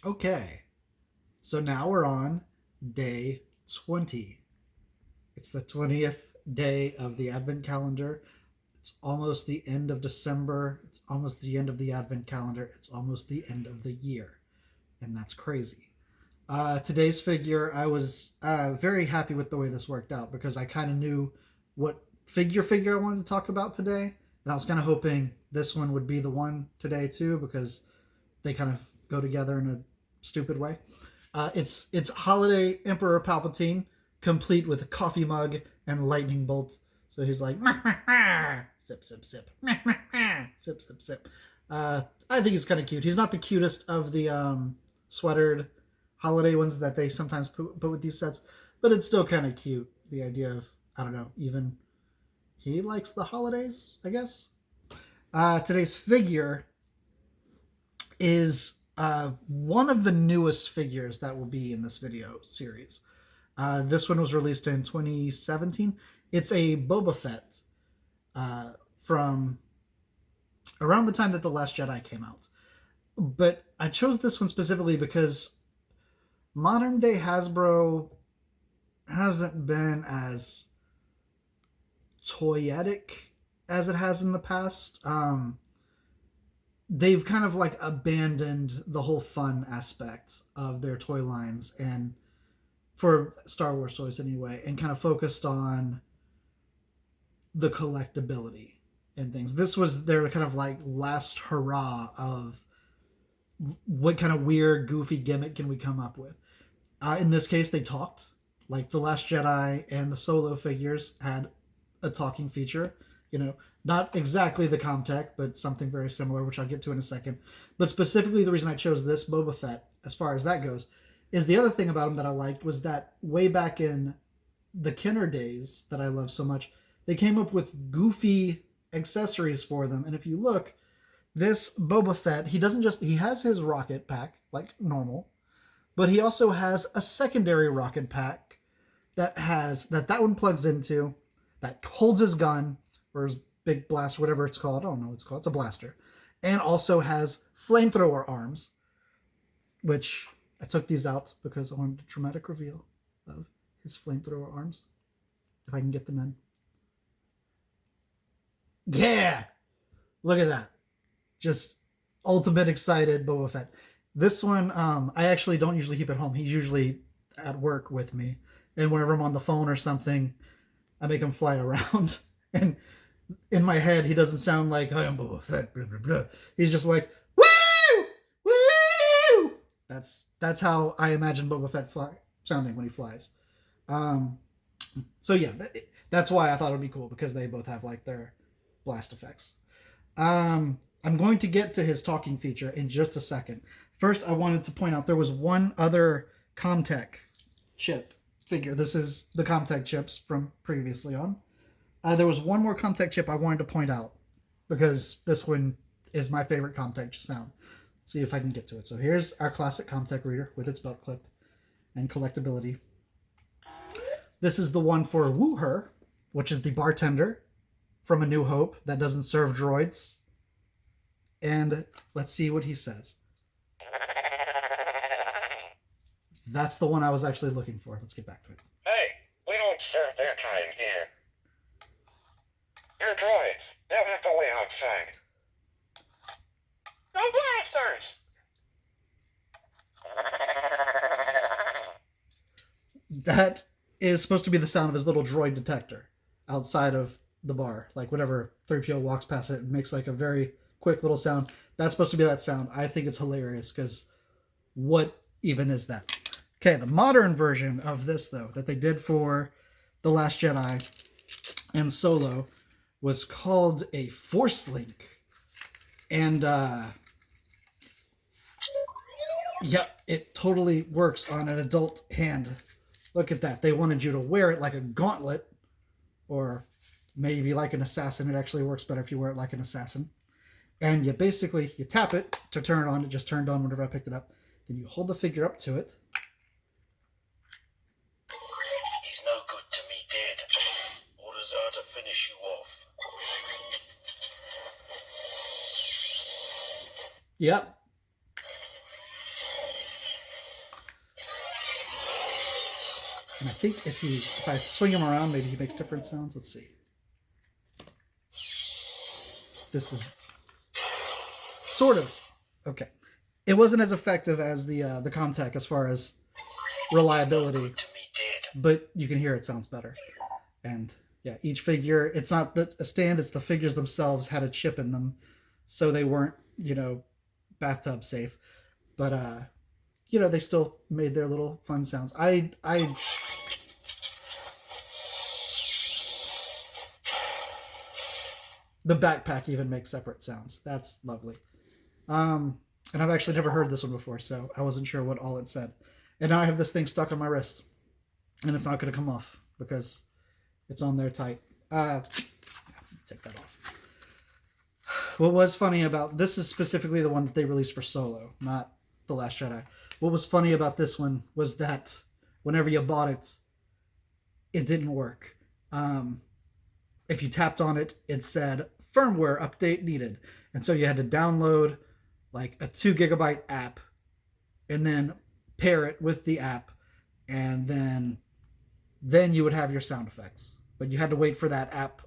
Okay, so now we're on day 20. It's the 20th day of the Advent calendar. It's almost the end of December. It's almost the end of the Advent calendar. It's almost the end of the year. And that's crazy. Today's figure, I was very happy with the way this worked out because I kind of knew what figure I wanted to talk about today. And I was kind of hoping this one would be the one today too because they kind of go together in a stupid way. It's Holiday Emperor Palpatine, complete with a coffee mug and lightning bolts. So he's like, sip, sip, sip, sip, sip, sip. I think he's kind of cute. He's not the cutest of the sweatered holiday ones that they sometimes put with these sets, but it's still kind of cute. The idea of, I don't know, even he likes the holidays, I guess. Today's figure is one of the newest figures that will be in this video series. This one was released in 2017. It's a Boba Fett from around the time that The Last Jedi came out. But I chose this one specifically because modern day Hasbro hasn't been as toyetic as it has in the past. They've kind of like abandoned the whole fun aspect of their toy lines, and for Star Wars toys anyway, and kind of focused on the collectability and things. This was their kind of like last hurrah of what kind of weird, goofy gimmick can we come up with. In this case, they talked. Like The Last Jedi and the Solo figures had a talking feature. You know, not exactly the Comtech, but something very similar, which I'll get to in a second. But specifically, the reason I chose this Boba Fett, as far as that goes, is the other thing about him that I liked was that way back in the Kenner days that I love so much, they came up with goofy accessories for them. And if you look, this Boba Fett, he has his rocket pack, like normal, but he also has a secondary rocket pack that one plugs into, that holds his gun, or his big blast, whatever it's called. I don't know what it's called. It's a blaster. And also has flamethrower arms, which I took these out because I wanted a dramatic reveal of his flamethrower arms. If I can get them in. Yeah! Look at that. Just ultimate excited Boba Fett. This one, I actually don't usually keep at home. He's usually at work with me. And whenever I'm on the phone or something, I make him fly around. And in my head, he doesn't sound like, I am Boba Fett, blah, blah, blah. He's just like, woo! Woo! That's how I imagine Boba Fett sounding when he flies. So yeah, that's why I thought it would be cool, because they both have like their blast effects. I'm going to get to his talking feature in just a second. First, I wanted to point out there was one other Comtech chip figure. This is the Comtech chips from previously on. There was one more Comtech chip I wanted to point out because this one is my favorite Comtech sound. Let's see if I can get to it. So here's our classic Comtech reader with its belt clip and collectability. This is the one for Woo-Her, which is the bartender from A New Hope that doesn't serve droids. And let's see what he says. That's the one I was actually looking for. Let's get back to it. Hey, we don't serve that kind here. You're droids. They'll have to wait outside. No blasters! That is supposed to be the sound of his little droid detector outside of the bar. Like whenever 3PO walks past it, it makes like a very quick little sound. That's supposed to be that sound. I think it's hilarious because what even is that? Okay, the modern version of this, though, that they did for The Last Jedi and Solo was called a Force Link. And, yeah, it totally works on an adult hand. Look at that. They wanted you to wear it like a gauntlet, or maybe like an assassin. It actually works better if you wear it like an assassin. And you basically, you tap it to turn it on. It just turned on whenever I picked it up. Then you hold the figure up to it. He's no good to me dead. Orders are to finish you off. Yep. And I think if I swing him around, maybe he makes different sounds. Let's see. This is sort of okay. It wasn't as effective as the Comtech as far as reliability, but you can hear it sounds better. And yeah, each figure, it's not a stand, it's the figures themselves had a chip in them, so they weren't, bathtub safe. But they still made their little fun sounds. I the backpack even makes separate sounds. That's lovely. Um, and I've actually never heard this one before, so I wasn't sure what all it said. And now I have this thing stuck on my wrist, and it's not going to come off because it's on there tight. Take that off. What was funny about this is specifically the one that they released for Solo, not The Last Jedi. What was funny about this one was that whenever you bought it, it didn't work. If you tapped on it, it said firmware update needed. And so you had to download like a 2 GB app and then pair it with the app, and then you would have your sound effects. But you had to wait for that app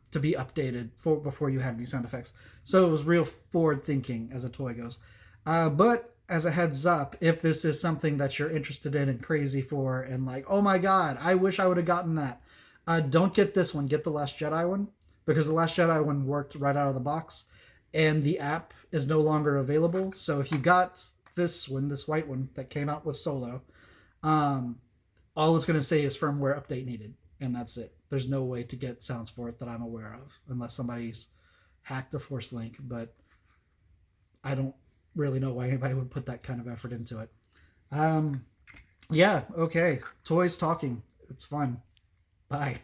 to be updated before you had any sound effects. So it was real forward thinking as a toy goes. But as a heads up, if this is something that you're interested in and crazy for, and like, oh my god, I wish I would have gotten that, don't get this one. Get the Last Jedi one, because the Last Jedi one worked right out of the box, and the app is no longer available. So if you got this one, this white one that came out with Solo, all it's going to say is firmware update needed, and that's it. There's no way to get sounds for it that I'm aware of, unless somebody's hacked a Force link, but I don't really know why anybody would put that kind of effort into it. Yeah, okay. Toys talking. It's fun. Bye.